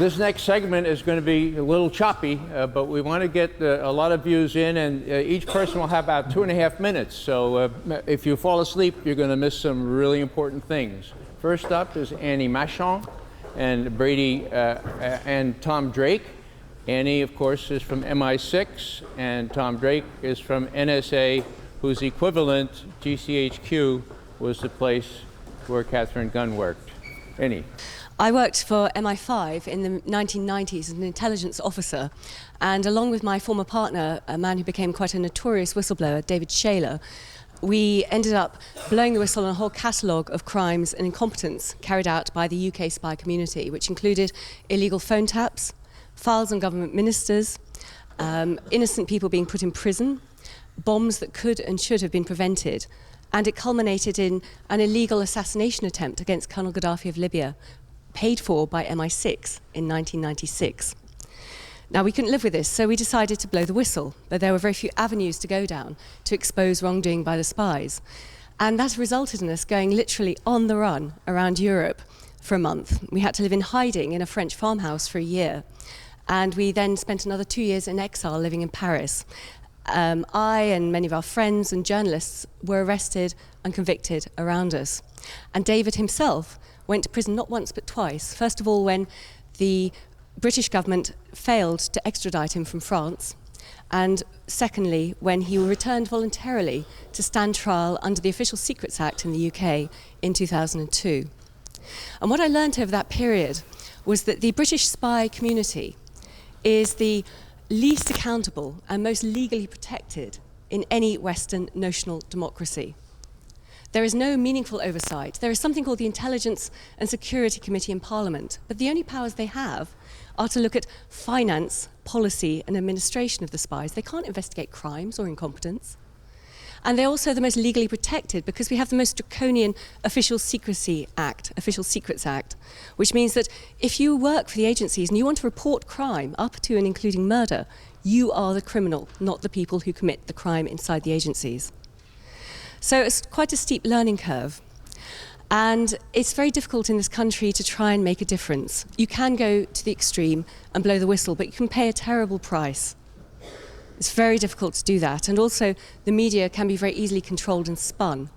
This next segment is going to be a little choppy, but we want to get a lot of views in, and each person will have about 2.5 minutes. So if you fall asleep, you're going to miss some really important things. First up is Annie Machon and Brady and Tom Drake. Annie, of course, is from MI6, and Tom Drake is from NSA, whose equivalent, GCHQ, was the place where Catherine Gunn worked. Annie. I worked for MI5 in the 1990s as an intelligence officer, and along with my former partner, a man who became quite a notorious whistleblower, David Shaler, we ended up blowing the whistle on a whole catalogue of crimes and incompetence carried out by the UK spy community, which included illegal phone taps, files on government ministers, innocent people being put in prison, bombs that could and should have been prevented, and it culminated in an illegal assassination attempt against Colonel Gaddafi of Libya, paid for by MI6 in 1996. Now, we couldn't live with this, so we decided to blow the whistle, but there were very few avenues to go down to expose wrongdoing by the spies. And that resulted in us going literally on the run around Europe for a month. We had to live in hiding in a French farmhouse for a year, and we then spent another 2 years in exile living in Paris. I and many of our friends and journalists were arrested and convicted around us. And David himself went to prison not once but twice. First of all, when the British government failed to extradite him from France, and secondly, when he returned voluntarily to stand trial under the Official Secrets Act in the UK in 2002. And what I learned over that period was that the British spy community is the least accountable and most legally protected in any Western notional democracy. There is no meaningful oversight. There is something called the Intelligence and Security Committee in Parliament, but the only powers they have are to look at finance, policy, and administration of the spies. They can't investigate crimes or incompetence. And they're also the most legally protected because we have the most draconian Official Secrecy Act, Official Secrets Act, which means that if you work for the agencies and you want to report crime up to and including murder, you are the criminal, not the people who commit the crime inside the agencies. So it's quite a steep learning curve. And it's very difficult in this country to try and make a difference. You can go to the extreme and blow the whistle, but you can pay a terrible price. It's very difficult to do that. And also, the media can be very easily controlled and spun.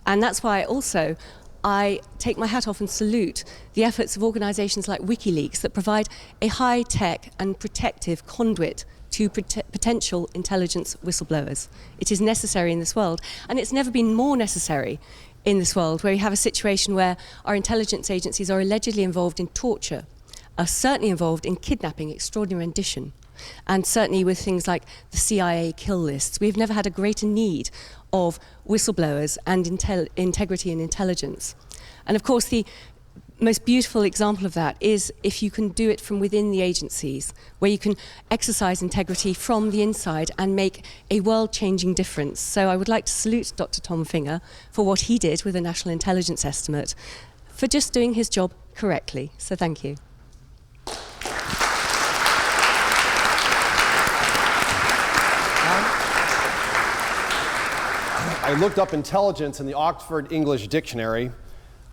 And that's why also I take my hat off and salute the efforts of organisations like WikiLeaks that provide a high-tech and protective conduit to potential intelligence whistleblowers. It is necessary in this world, and it's never been more necessary in this world, where we have a situation where our intelligence agencies are allegedly involved in torture, are certainly involved in kidnapping, extraordinary rendition, and certainly with things like the CIA kill lists. We've never had a greater need of whistleblowers and integrity and intelligence. And of course, the most beautiful example of that is if you can do it from within the agencies, where you can exercise integrity from the inside and make a world-changing difference. So I would like to salute Dr. Tom Finger for what he did with the National Intelligence Estimate, for just doing his job correctly. So thank you. I looked up intelligence in the Oxford English Dictionary.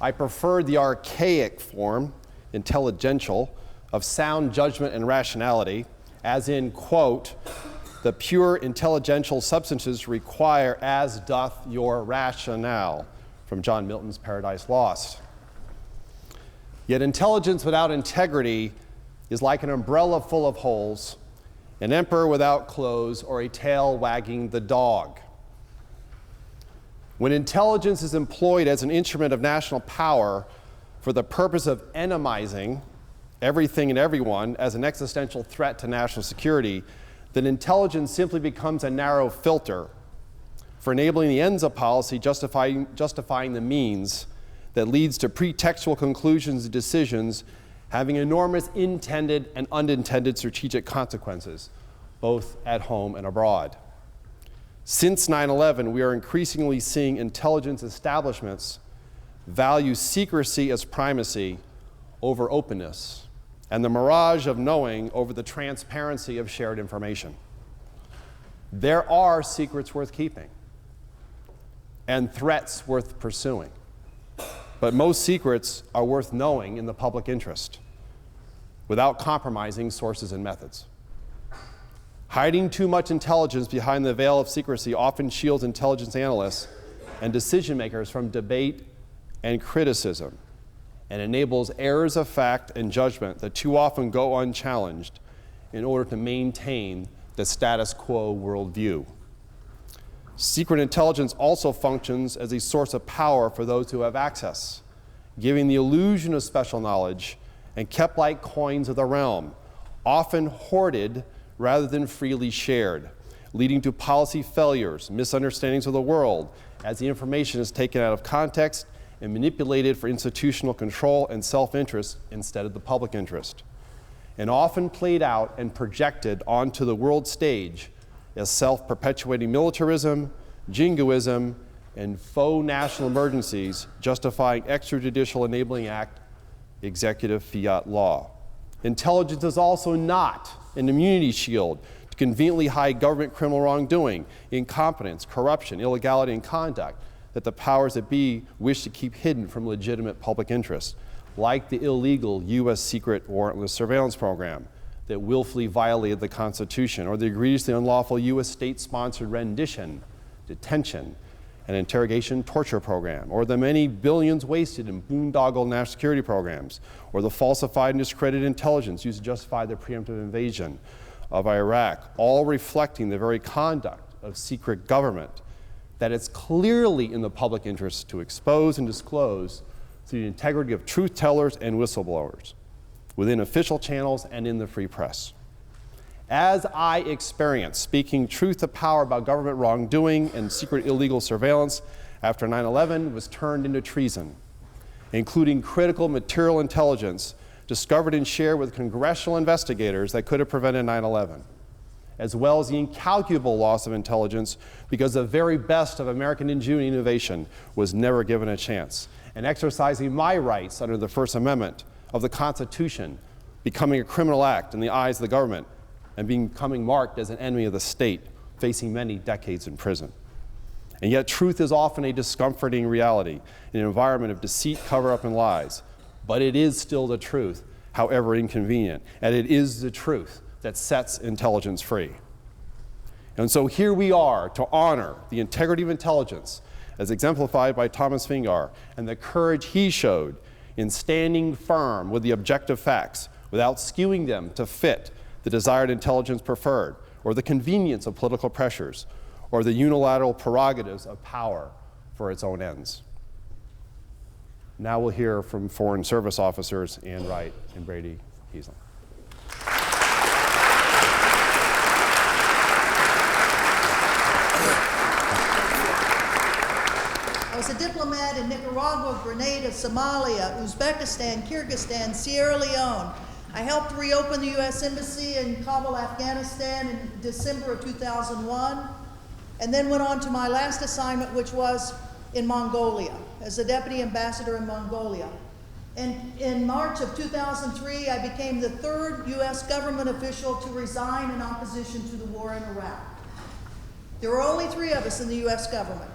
I preferred the archaic form, intelligential, of sound judgment and rationality, as in, quote, the pure intelligential substances require as doth your rationale, from John Milton's Paradise Lost. Yet intelligence without integrity is like an umbrella full of holes, an emperor without clothes, or a tail wagging the dog. When intelligence is employed as an instrument of national power for the purpose of enemizing everything and everyone as an existential threat to national security, then intelligence simply becomes a narrow filter for enabling the ends of policy, justifying the means that leads to pretextual conclusions and decisions having enormous intended and unintended strategic consequences, both at home and abroad. Since 9/11, we are increasingly seeing intelligence establishments value secrecy as primacy over openness, and the mirage of knowing over the transparency of shared information. There are secrets worth keeping and threats worth pursuing, but most secrets are worth knowing in the public interest. without compromising sources and methods. Hiding too much intelligence behind the veil of secrecy often shields intelligence analysts and decision makers from debate and criticism, and enables errors of fact and judgment that too often go unchallenged in order to maintain the status quo worldview. Secret intelligence also functions as a source of power for those who have access, giving the illusion of special knowledge and kept like coins of the realm, often hoarded rather than freely shared, leading to policy failures, misunderstandings of the world, as the information is taken out of context and manipulated for institutional control and self-interest instead of the public interest, and often played out and projected onto the world stage as self-perpetuating militarism, jingoism, and faux national emergencies justifying extrajudicial enabling act executive fiat law. Intelligence is also not an immunity shield to conveniently hide government criminal wrongdoing, incompetence, corruption, illegality, and conduct that the powers that be wish to keep hidden from legitimate public interest, like the illegal U.S. secret warrantless surveillance program that willfully violated the Constitution, or the egregiously unlawful U.S. state-sponsored rendition, detention, and interrogation torture program, or the many billions wasted in boondoggle national security programs, or the falsified and discredited intelligence used to justify the preemptive invasion of Iraq, all reflecting the very conduct of secret government that it's clearly in the public interest to expose and disclose through the integrity of truth tellers and whistleblowers within official channels and in the free press. As I experienced speaking truth to power about government wrongdoing and secret illegal surveillance after 9/11 was turned into treason, including critical material intelligence discovered and shared with congressional investigators that could have prevented 9/11, as well as the incalculable loss of intelligence because the very best of American ingenuity and innovation was never given a chance, and exercising my rights under the First Amendment of the Constitution becoming a criminal act in the eyes of the government and becoming marked as an enemy of the state, facing many decades in prison. And yet truth is often a discomforting reality in an environment of deceit, cover-up, and lies. But it is still the truth, however inconvenient, and it is the truth that sets intelligence free. And so here we are to honor the integrity of intelligence as exemplified by Thomas Fingar and the courage he showed in standing firm with the objective facts without skewing them to fit the desired intelligence preferred, or the convenience of political pressures, or the unilateral prerogatives of power for its own ends. Now we'll hear from Foreign Service officers Ann Wright and Brady Heasling. I was a diplomat in Nicaragua, Grenada, Somalia, Uzbekistan, Kyrgyzstan, Sierra Leone. I helped reopen the U.S. Embassy in Kabul, Afghanistan in December of 2001, and then went on to my last assignment, which was in Mongolia, as a deputy ambassador in Mongolia. And in March of 2003, I became the third U.S. government official to resign in opposition to the war in Iraq. There were only 3 of us in the U.S. government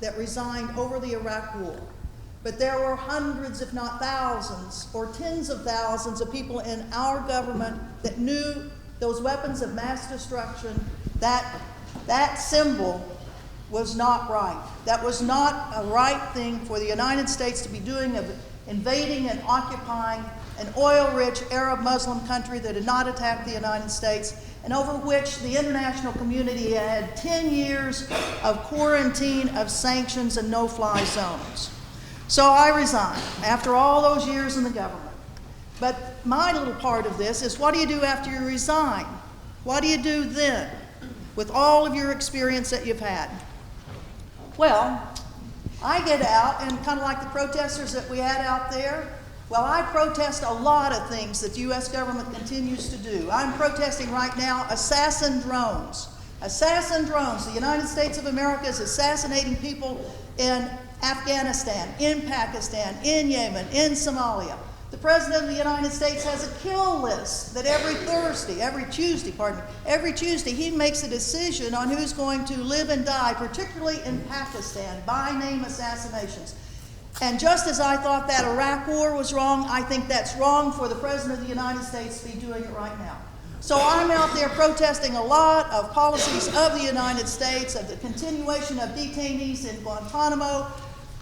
that resigned over the Iraq war. But there were hundreds, if not thousands, or tens of thousands of people in our government that knew those weapons of mass destruction, that symbol was not right. That was not a right thing for the United States to be doing, of invading and occupying an oil-rich Arab Muslim country that had not attacked the United States, and over which the international community had 10 years of quarantine, of sanctions, and no-fly zones. So I resigned after all those years in the government. But my little part of this is, what do you do after you resign? What do you do then with all of your experience that you've had? Well, I get out, and kind of like the protesters that we had out there, well, I protest a lot of things that the U.S. government continues to do. I'm protesting right now assassin drones. Assassin drones. The United States of America is assassinating people in Afghanistan, in Pakistan, in Yemen, in Somalia. The President of the United States has a kill list that every Tuesday he makes a decision on who's going to live and die, particularly in Pakistan, by name assassinations. And just as I thought that Iraq war was wrong, I think that's wrong for the President of the United States to be doing it right now. So I'm out there protesting a lot of policies of the United States, of the continuation of detainees in Guantanamo,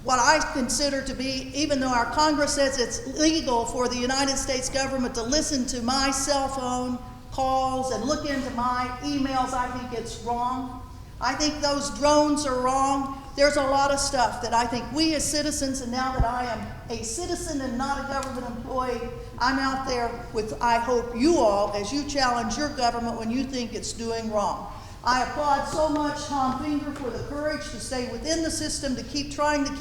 what I consider to be, even though our Congress says it's legal for the United States government to listen to my cell phone calls and look into my emails, I think it's wrong. I think those drones are wrong. There's a lot of stuff that I think we as citizens, and now that I am a citizen and not a government employee, I'm out there with, I hope you all, as you challenge your government when you think it's doing wrong. I applaud so much Tom Finger for the courage to stay within the system, to keep trying to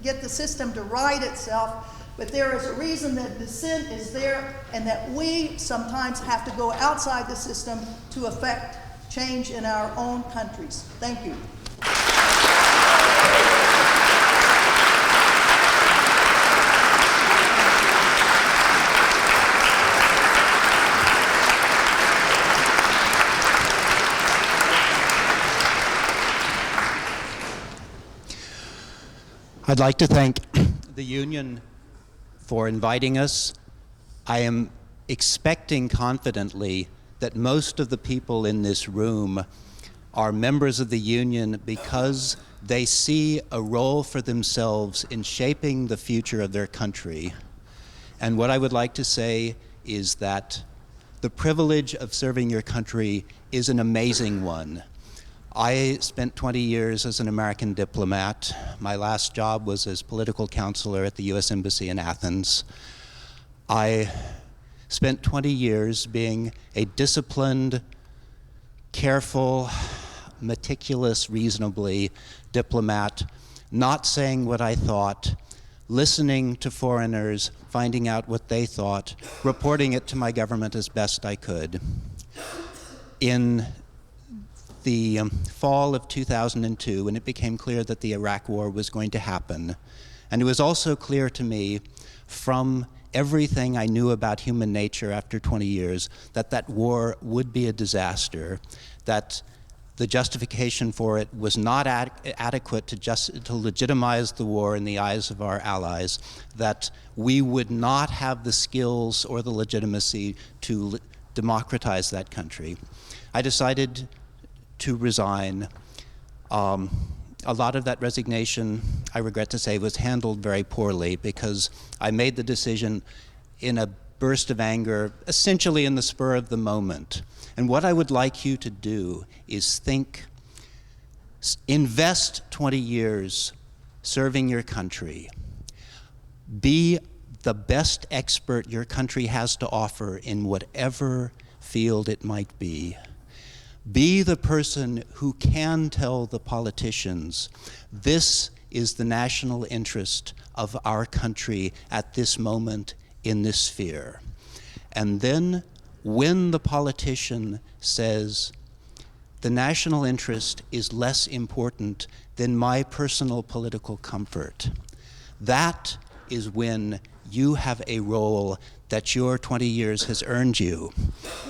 get the system to right itself. But there is a reason that dissent is there, and that we sometimes have to go outside the system to affect change in our own countries. Thank you. I'd like to thank the union for inviting us. I am expecting confidently that most of the people in this room are members of the union because they see a role for themselves in shaping the future of their country. And what I would like to say is that the privilege of serving your country is an amazing one. I spent 20 years as an American diplomat. My last job was as political counselor at the U.S. Embassy in Athens. I spent 20 years being a disciplined, careful, meticulous, reasonably diplomat, not saying what I thought, listening to foreigners, finding out what they thought, reporting it to my government as best I could. In the fall of 2002, when it became clear that the Iraq War was going to happen, and it was also clear to me from everything I knew about human nature after 20 years that that war would be a disaster, that the justification for it was not adequate to legitimize the war in the eyes of our allies, that we would not have the skills or the legitimacy to democratize that country. I decided to resign. A lot of that resignation, I regret to say, was handled very poorly because I made the decision in a burst of anger, essentially in the spur of the moment. And what I would like you to do is think, invest 20 years serving your country. Be the best expert your country has to offer in whatever field it might be. Be the person who can tell the politicians, this is the national interest of our country at this moment in this sphere. And then when the politician says, the national interest is less important than my personal political comfort, that is when you have a role that your 20 years has earned you.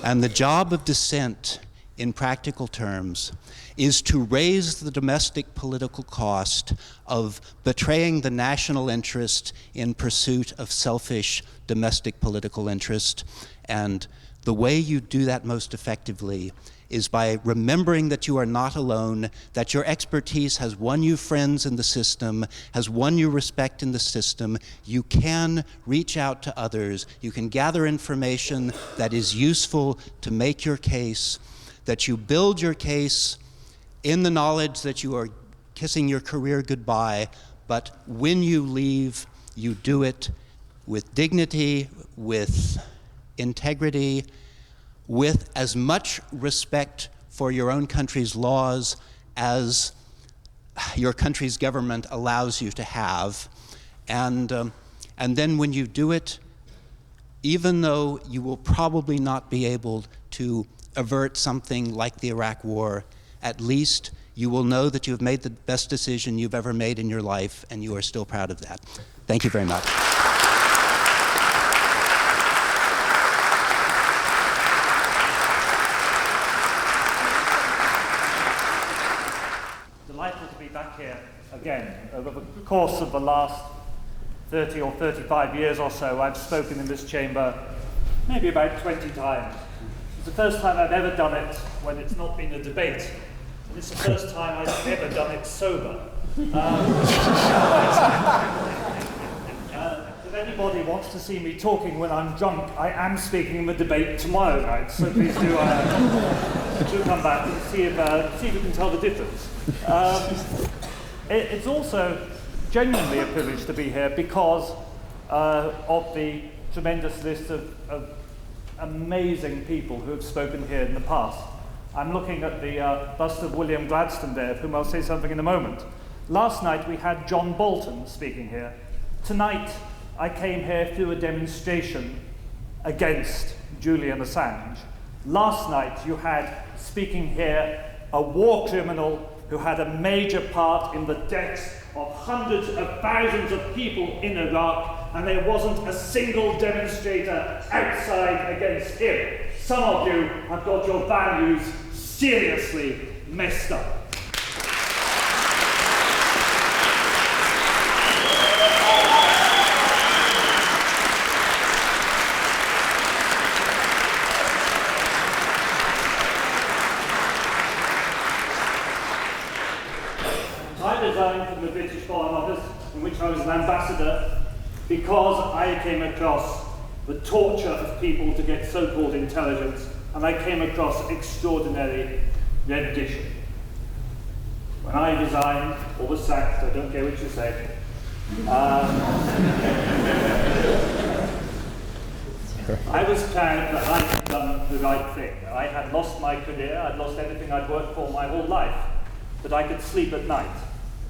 And the job of dissent, in practical terms, is to raise the domestic political cost of betraying the national interest in pursuit of selfish domestic political interest. And the way you do that most effectively is by remembering that you are not alone, that your expertise has won you friends in the system, has won you respect in the system. You can reach out to others. You can gather information that is useful to make your case, that you build your case in the knowledge that you are kissing your career goodbye, but when you leave, you do it with dignity, with integrity, with as much respect for your own country's laws as your country's government allows you to have. And then when you do it, even though you will probably not be able to avert something like the Iraq War, at least you will know that you have made the best decision you've ever made in your life, and you are still proud of that. Thank you very much. Delightful to be back here again. Over the course of the last 30 or 35 years or so, I've spoken in this chamber maybe about 20 times. It's the first time I've ever done it when it's not been a debate. And it's the first time I've ever done it sober. If anybody wants to see me talking when I'm drunk, I am speaking in the debate tomorrow night. So please do, do come back and see if you can tell the difference. It's also genuinely a privilege to be here because of the tremendous list of amazing people who have spoken here in the past. I'm looking at the bust of William Gladstone there, of whom I'll say something in a moment. Last night we had John Bolton speaking here. Tonight I came here through a demonstration against Julian Assange. Last night you had speaking here a war criminal who had a major part in the deaths of hundreds of thousands of people in Iraq, and there wasn't a single demonstrator outside against him. Some of you have got your values seriously messed up. I resigned from the British Foreign Office, in which I was an ambassador, because I came across the torture of people to get so-called intelligence, and I came across extraordinary rendition. When I resigned, or was sacked, I don't care which you say, I was proud that I had done the right thing. I had lost my career, I'd lost everything I'd worked for my whole life, but I could sleep at night.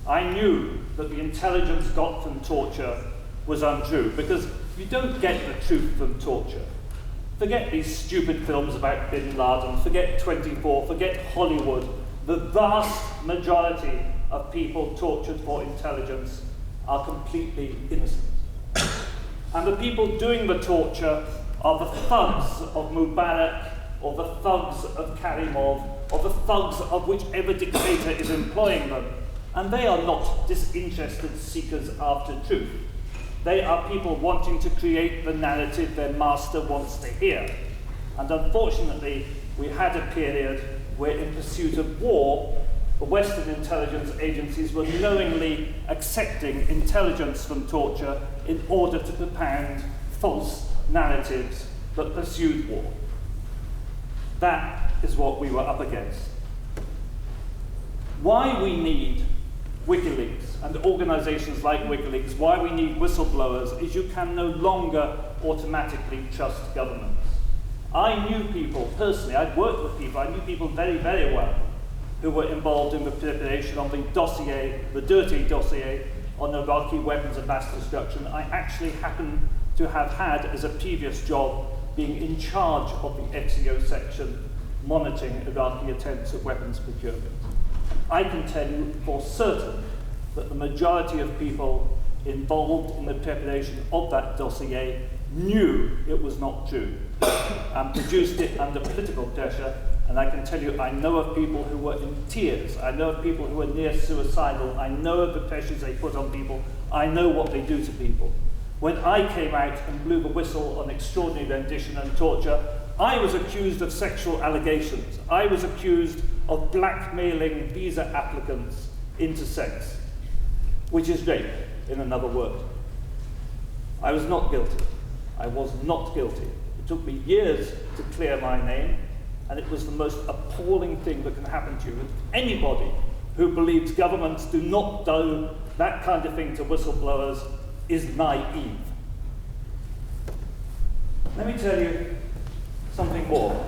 I knew that the intelligence got from torture was untrue, because you don't get the truth from torture. Forget these stupid films about Bin Laden, forget 24, forget Hollywood. The vast majority of people tortured for intelligence are completely innocent. And the people doing the torture are the thugs of Mubarak, or the thugs of Karimov, or the thugs of whichever dictator is employing them. And they are not disinterested seekers after truth. They are people wanting to create the narrative their master wants to hear. And unfortunately, we had a period where in pursuit of war, the Western intelligence agencies were knowingly accepting intelligence from torture in order to propound false narratives that pursued war. That is what we were up against. Why we need WikiLeaks and organizations like WikiLeaks, why we need whistleblowers, is you can no longer automatically trust governments. I knew people personally, I'd worked with people, I knew people very, very well who were involved in the preparation of the dossier, the dirty dossier on Iraqi weapons of mass destruction. I actually happen to have had, as a previous job, being in charge of the XEO section monitoring Iraqi attempts at weapons procurement. I can tell you for certain that the majority of people involved in the preparation of that dossier knew it was not true and produced it under political pressure. And I can tell you, I know of people who were in tears. I know of people who were near suicidal. I know of the pressures they put on people. I know what they do to people. When I came out and blew the whistle on extraordinary rendition and torture, I was accused of sexual allegations. I was accused of blackmailing visa applicants into sex, which is rape, in another word. I was not guilty. I was not guilty. It took me years to clear my name, and it was the most appalling thing that can happen to you. And anybody who believes governments do not do that kind of thing to whistleblowers is naive. Let me tell you something more.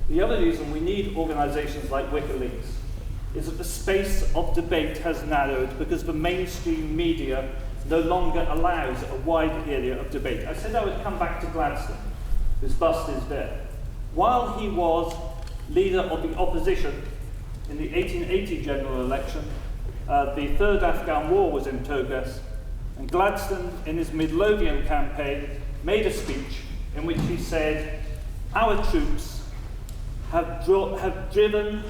The other reason we need organizations like WikiLeaks is that the space of debate has narrowed because the mainstream media no longer allows a wide area of debate. I said I would come back to Gladstone. His bust is there. While he was leader of the opposition in the 1880 general election, the Third Afghan War was in progress, and Gladstone, in his Midlothian campaign, made a speech in which he said, "Our troops have driven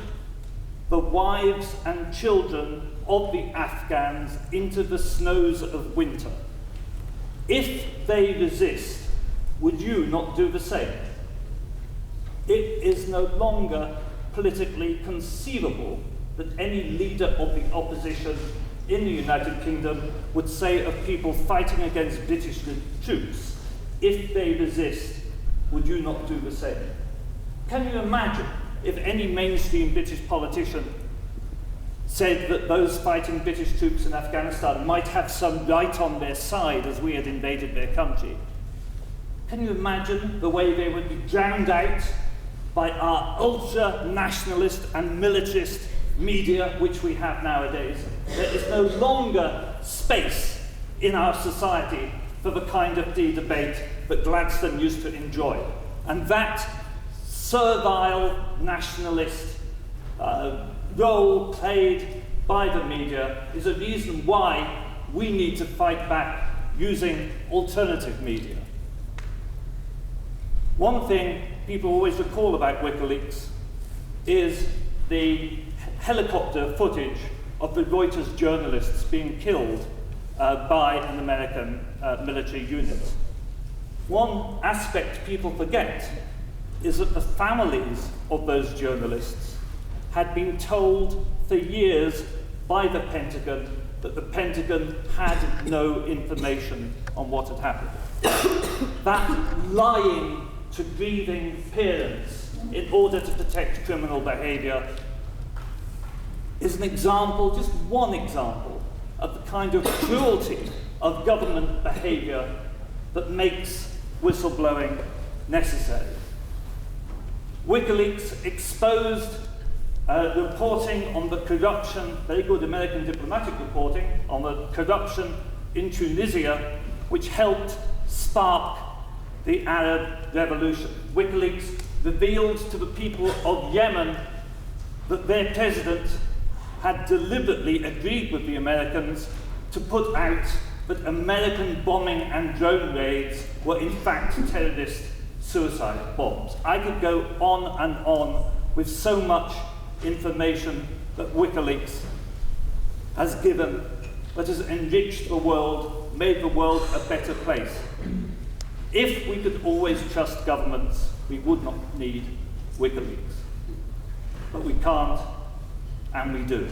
the wives and children of the Afghans into the snows of winter. If they resist, would you not do the same? It is no longer politically conceivable that any leader of the opposition in the United Kingdom would say of people fighting against British troops, if they resist, would you not do the same? Can you imagine if any mainstream British politician said that those fighting British troops in Afghanistan might have some right on their side as we had invaded their country? Can you imagine the way they would be drowned out by our ultra-nationalist and militarist media which we have nowadays? There is no longer space in our society for the kind of debate that Gladstone used to enjoy. And that servile nationalist role played by the media is a reason why we need to fight back using alternative media. One thing people always recall about WikiLeaks is the helicopter footage of the Reuters journalists being killed by an American military unit. One aspect people forget is that the families of those journalists had been told for years by the Pentagon that the Pentagon had no information on what had happened. That lying to grieving parents in order to protect criminal behaviour is an example, just one example, of the kind of cruelty of government behaviour that makes whistleblowing necessary. WikiLeaks exposed reporting on the corruption, very good American diplomatic reporting, on the corruption in Tunisia, which helped spark the Arab Revolution. WikiLeaks revealed to the people of Yemen that their president had deliberately agreed with the Americans to put out that American bombing and drone raids were in fact terrorist suicide bombs. I could go on and on with so much information that WikiLeaks has given, that has enriched the world, made the world a better place. If we could always trust governments, we would not need WikiLeaks. But we can't, and we do.